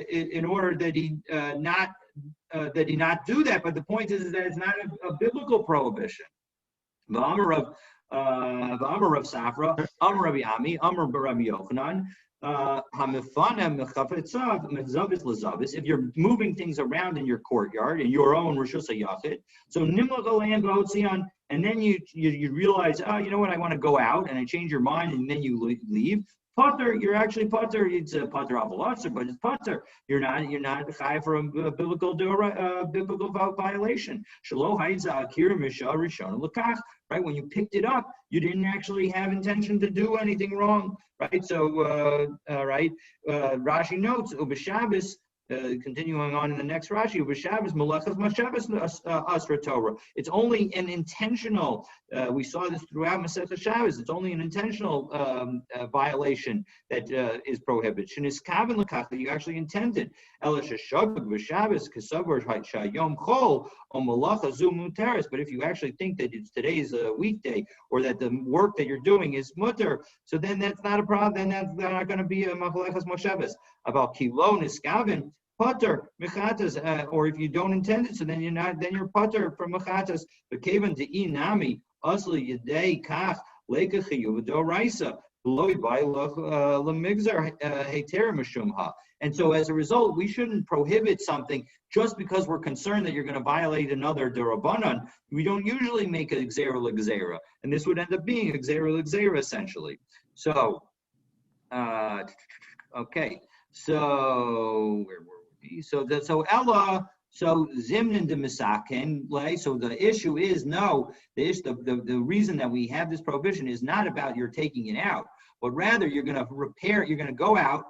in order that he not do that. But the point is that it's not a biblical prohibition. The Amar of Safra, Amar Rabbi Ami, Amar Rabbi Yochanan. If you're moving things around in your courtyard, in your own Rishus HaYachid, so and then you realize, oh, you know what, I want to go out, and I change your mind, and then you leave. Potter, you're actually Potter. It's a Potter Avalotzer, but it's Potter. You're not high for a biblical violation. Right? When you picked it up, you didn't actually have intention to do anything wrong. Right? So, Rashi notes, Ubashabbos, continuing on in the next Rashi, Ubashabbos, Malachas Mashabbos Asra Torah. It's only an intentional, we saw this throughout Masechah Shabbos, it's only an intentional violation that is prohibited. Sheniskaven L'kach, that you actually intended. Ela Sheshabag B'Shabbos Kesavar Shayom Chol O Malacha Zu Muteris. But if you actually think that today's a weekday, or that the work that you're doing is mutter, so then that's not a problem. Then that's not going to be a Machalechas Moshabbos. About Kilo Niskaven Potter mechatas, or if you don't intend it, so then you're potter from mechatas. But kevan to inami asli yedei kach lekachiyuv doraisa loy by lemigzar heter mishumha. And so, as a result, we shouldn't prohibit something just because we're concerned that you're going to violate another derabanan. We don't usually make a gzera legzera, and this would end up being a gzera legzera essentially. So, okay. So where were we? So Ella, so Zimnin de Misakin, so the issue is the reason that we have this prohibition is not about your taking it out, but rather you're going to go out,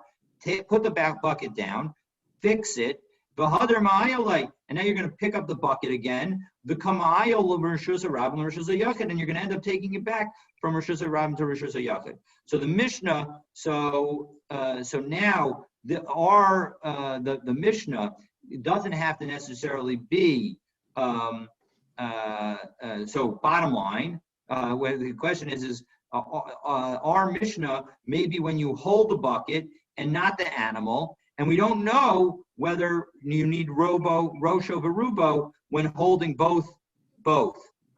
put the back bucket down, fix it, and now you're going to pick up the bucket again, the Kamayel of Rishus HaRabim and Rishus HaYachid, and you're going to end up taking it back from Rishus HaRabim to Rishus HaYachid. So the Mishnah, so now the Mishnah doesn't have to necessarily be so bottom line. Where the question is our Mishnah maybe when you hold the bucket and not the animal, and we don't know whether you need rosho verubo when holding both,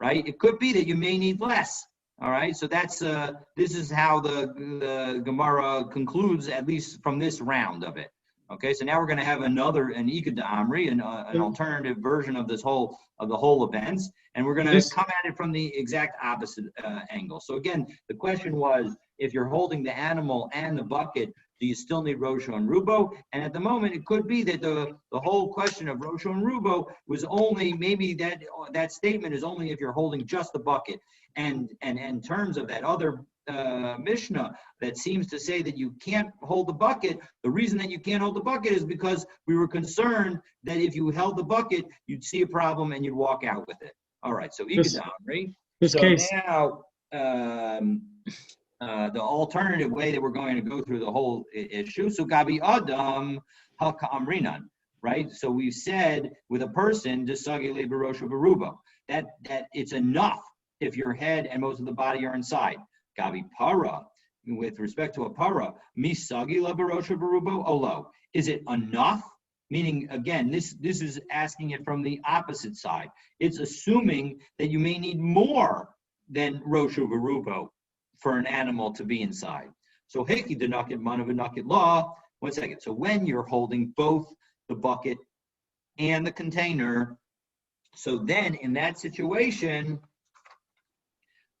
right? It could be that you may need less. All right, so that's this is how the Gemara concludes, at least from this round of it. Okay, so now we're going to have an Ikad Amri, an alternative version of the whole events, and we're going to come at it from the exact opposite angle. So again, the question was, if you're holding the animal and the bucket, do you still need Rosho and Rubo? And at the moment, it could be that the whole question of Rosho and Rubo was only, maybe that statement is only if you're holding just the bucket. And in terms of that other Mishnah that seems to say that you can't hold the bucket, the reason that you can't hold the bucket is because we were concerned that if you held the bucket, you'd see a problem and you'd walk out with it. All right, so Ikadamri. So case. Now, the alternative way that we're going to go through the whole issue, so Gabi Adam Haka Amrinan, right? So we've said with a person, Desagile Barosha Baruba, that it's enough if your head and most of the body are inside. Gabi Para, with respect to a para, Misagila Barosha Barubo Olo. Is it enough? Meaning, again, this is asking it from the opposite side. It's assuming that you may need more than Roshu Barubo for an animal to be inside. So Heki Danakit Manavanakit Law. 1 second. So when you're holding both the bucket and the container, so then in that situation,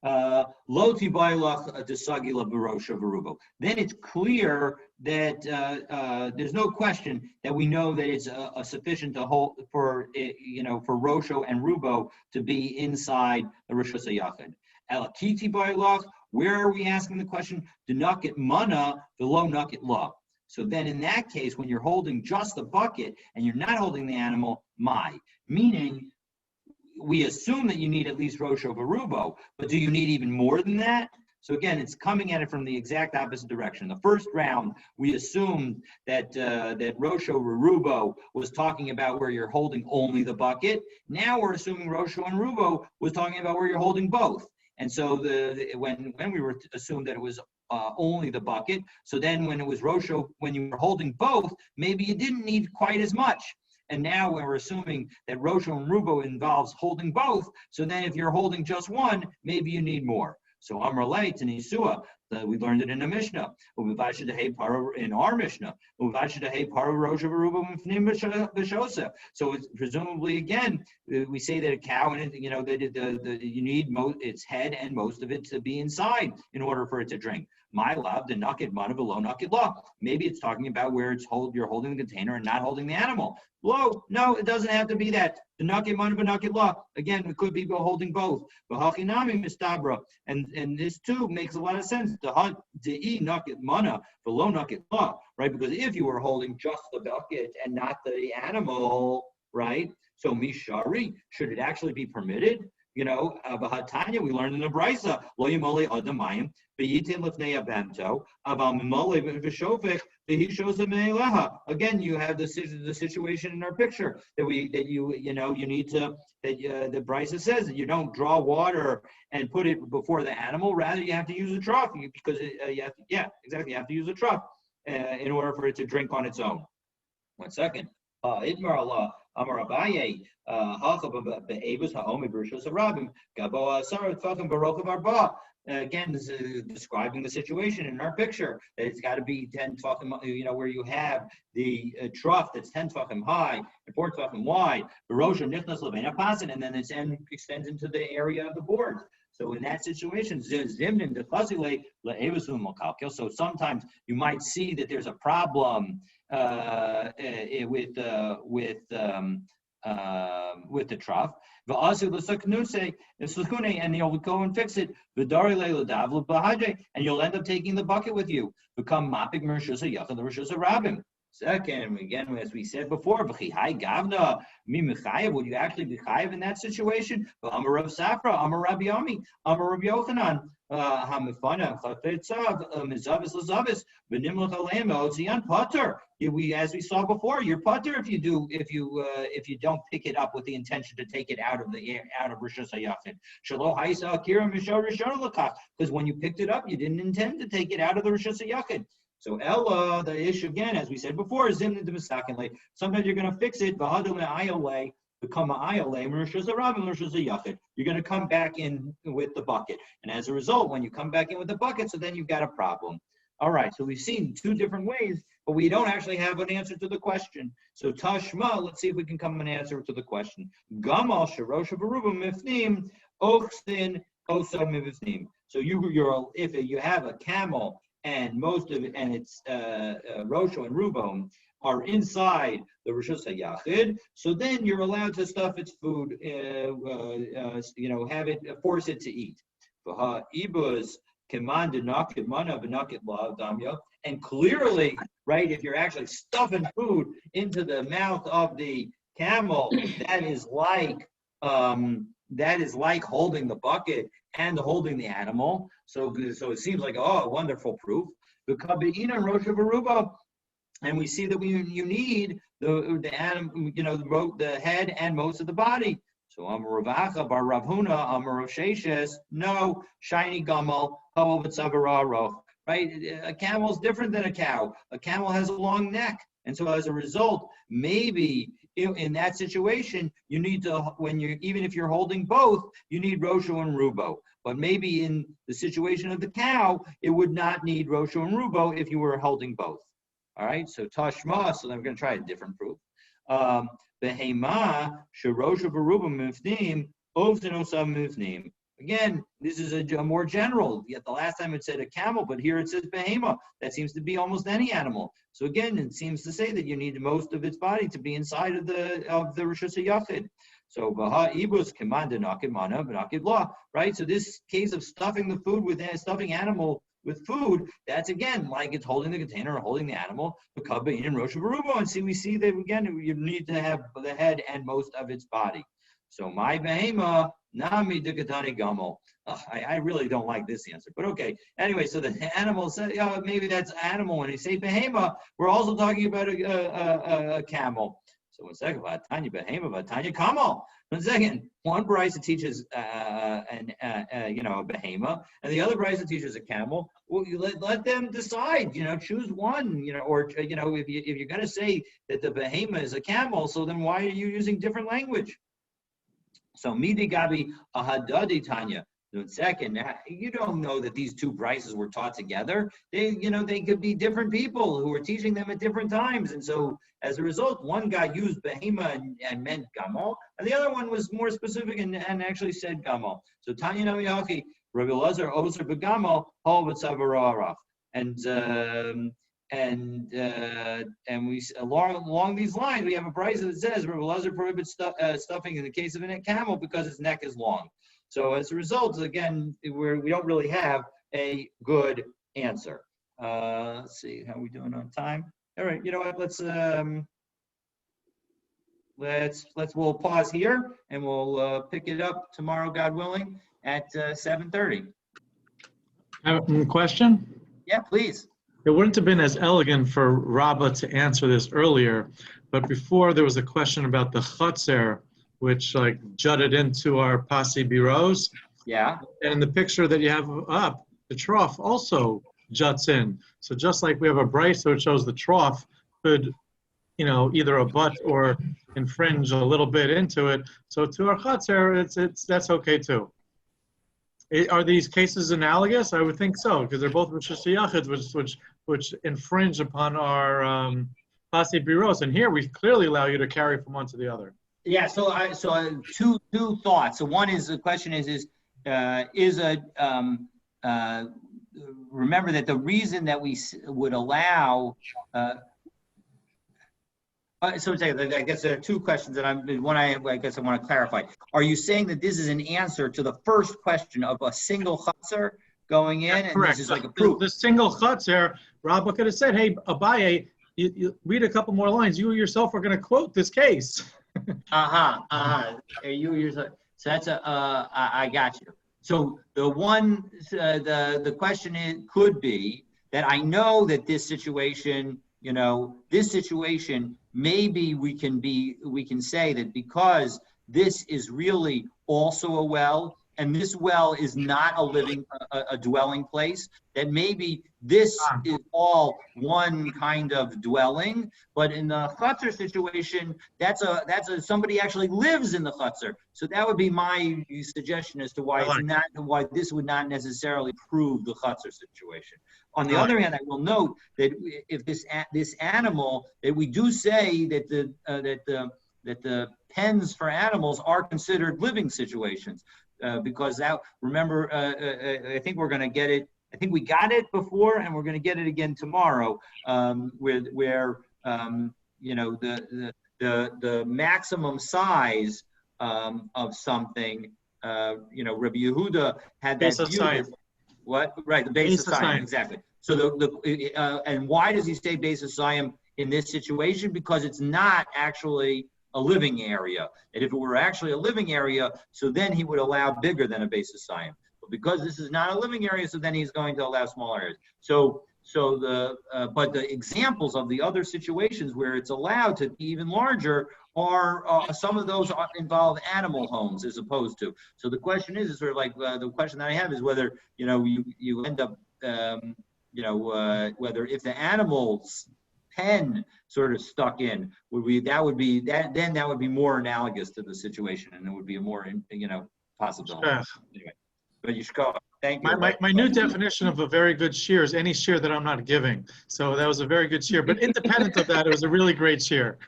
Loti Bailach Desagila Barosha Varubo. Then it's clear that there's no question that we know that it's sufficient to hold for Rosho and Rubo to be inside the Rosh Hashanah. Elakiti Bailach. Where are we asking the question? Do not get mana, the low not get law. So then in that case, when you're holding just the bucket and you're not holding the animal, meaning we assume that you need at least Rosho Varubo, but do you need even more than that? So again, it's coming at it from the exact opposite direction. The first round, we assumed that Rosho Varubo was talking about where you're holding only the bucket. Now we're assuming Rosho and Rubo was talking about where you're holding both. And so when we were assumed that it was only the bucket, so then when it was Rosho, when you were holding both, maybe you didn't need quite as much. And now when we're assuming that Rosho and Rubo involves holding both, so then if you're holding just one, maybe you need more. So Amralei to Nisua, we learned it in the Mishnah. In our Mishnah, so it's presumably again we say that a cow and that you need its head and most of it to be inside in order for it to drink. My love, the naked mana below naked law. Maybe it's talking about where you're holding the container and not holding the animal. Low, no, it doesn't have to be that. The naked mana naked law. Again, it could be holding both. V'hachinami mistabra, and this too makes a lot of sense. The e naked mana below naked law, right? Because if you were holding just the bucket and not the animal, right? So mishari, should it actually be permitted? Bahatanya, we learned in the Brisa, lo yimole adamayim, beyitin lefnei abento, aval mimole v'shofech, he shows them leha. Again, you have the situation in our picture that you need to, the Brisa says that you don't draw water and put it before the animal. Rather, you have to use a trough because you have to use a trough in order for it to drink on its own. 1 second. Idmar Allah. Amar Abaye, again, this is describing the situation in our picture. It's got to be 10 tefachim, where you have the trough that's 10 tefachim high and 4 tefachim wide. And then its end extends into the area of the board. So in that situation, so sometimes you might see that there's a problem with the trough. And you'll go and fix it. And you'll end up taking the bucket with you. Become mapik mershus yachad mershus rabim. Second, again, as we said before, would you actually be chayiv in that situation? Amar Rav Safra, Amar Rabbi Yami, Amar Rabbi Yochanan, as we saw before, you're putter if you don't pick it up with the intention to take it out of Rosh Hashanah. Because when you picked it up, you didn't intend to take it out of the Rosh Hashanah. So Ella, the issue again, as we said before, is zimna de misakinle. Sometimes you're going to fix it, become a ayole, you're going to come back in with the bucket. And as a result, when you come back in with the bucket, so then you've got a problem. All right, so we've seen two different ways, but we don't actually have an answer to the question. So Tashma, let's see if we can come and answer to the question. Gamal Sharosh Baruba Mifnim, Ochsin, Oso Mifnim. So if you have a camel and most of it, and it's Rosho and Rubom are inside the Rosh Hashanah, so then you're allowed to stuff its food, have it, force it to eat. And clearly, right, if you're actually stuffing food into the mouth of the camel, that is like holding the bucket and holding the animal. So it seems like a wonderful proof. And we see that you need the animal, the head and most of the body. So Amar Ravacha bar Rav Huna Amar Rav Sheshes, no, shiny gamal, right? A camel is different than a cow. A camel has a long neck, and so as a result, maybe in that situation, you need to, even if you're holding both, you need Rosho and Rubo. But maybe in the situation of the cow, it would not need Rosho and Rubo if you were holding both. All right, so Tashma, so then we're going to try a different proof. Behema, Sharosha Baruba Mifnim, Ovzenosa Mifnim. Again, this is a more general. Yet the last time it said a camel, but here it says behema. That seems to be almost any animal. So again, it seems to say that you need most of its body to be inside of the Rosh Hashanah. So Baha Ibus Kamanda Nakimana Benakid Law, right? So this case of stuffing the food with stuffing animal with food, that's again like it's holding the container or holding the animal, the kabbain and Rosh Barubo. And we see that again, you need to have the head and most of its body. So my behema, nami dikatani gamo. I really don't like this answer, but okay. Anyway, so the animal said, maybe that's animal. When you say behema, we're also talking about a camel. So one second, Vatanya behema, Vatanya camel. 1 second, one brisa teaches a behema, and the other brisa teaches a camel. Well, you let them decide. Choose one. Or if you're going to say that the behema is a camel, so then why are you using different language? So midi gabi ahadadi tanya. Second, you don't know that these two brises were taught together. They could be different people who were teaching them at different times. And so as a result, one guy used behema and meant gamal, and the other one was more specific and actually said gamal. So Tanya Namiyachi, Rabbi Lazar Ozer begamal, hol v'tzavararach. And we along these lines, we have a brisa that says Rabbi Lazar prohibits stuffing in the case of a camel because its neck is long. So as a result, again, we don't really have a good answer. Let's see how we doing on time. All right, you know what? We'll pause here and we'll pick it up tomorrow, God willing, at 7:30. Have a question? Yeah, please. It wouldn't have been as elegant for Rabba to answer this earlier, but before there was a question about the chotzer, which jutted into our Pasi Biros. Yeah. And in the picture that you have up, the trough also juts in. So just like we have a brace which shows the trough could, either abut or infringe a little bit into it. So to our chotzer, that's okay too. Are these cases analogous? I would think so, because they're both Rosh Hashanah, which infringe upon our Pasi Biros. And here we clearly allow you to carry from one to the other. Yeah, so two thoughts. So one is, the question is remember that the reason that we would allow so I guess there are two questions that I guess I want to clarify. Are you saying that this is an answer to the first question of a single chotzer going in? That's and correct. This is like a proof? The single chotzer, Rabba could have said, hey, Abaye, you read a couple more lines. You yourself are going to quote this case. So that's I got you. So the question could be that I know that this situation, maybe we can say that because this is really also a well and this well is not a living, a dwelling place, that maybe this is all one kind of dwelling, but in the chutzner situation, that's somebody actually lives in the chutzner. So that would be my suggestion as to why why this would not necessarily prove the chutzner situation. On the other hand, I will note that if this animal, that we do say that the pens for animals are considered living situations, because that, remember, I think we're going to get it. I think we got it before, and we're going to get it again tomorrow, where you know, the maximum size of something. You know, Rabbi Yehuda had that view. What? Right, the base of Siyam, exactly. So and why does he say base of Siyam in this situation? Because it's not actually a living area. And if it were actually a living area, so then he would allow bigger than a base of Siyam. But because this is not a living area, so then he's going to allow smaller areas. But the examples of the other situations where it's allowed to be even larger are some of those involve animal homes as opposed to. So the question is sort of like the question that I have is whether, you know, you end up you know, whether if the animal's pen sort of stuck in, that would be more analogous to the situation, and it would be a more, you know, possibility. Anyway, but you should go. Thank you. My new definition of a very good shear is any shear that I'm not giving. So that was a very good shear, but independent of that, it was a really great shear.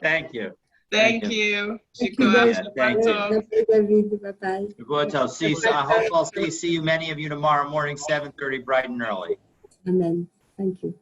Thank you. Thank you. Thank you guys. Thank you. David. Bye-bye. I hope I'll see you, many of you tomorrow morning, 7:30, bright and early. Amen. Thank you.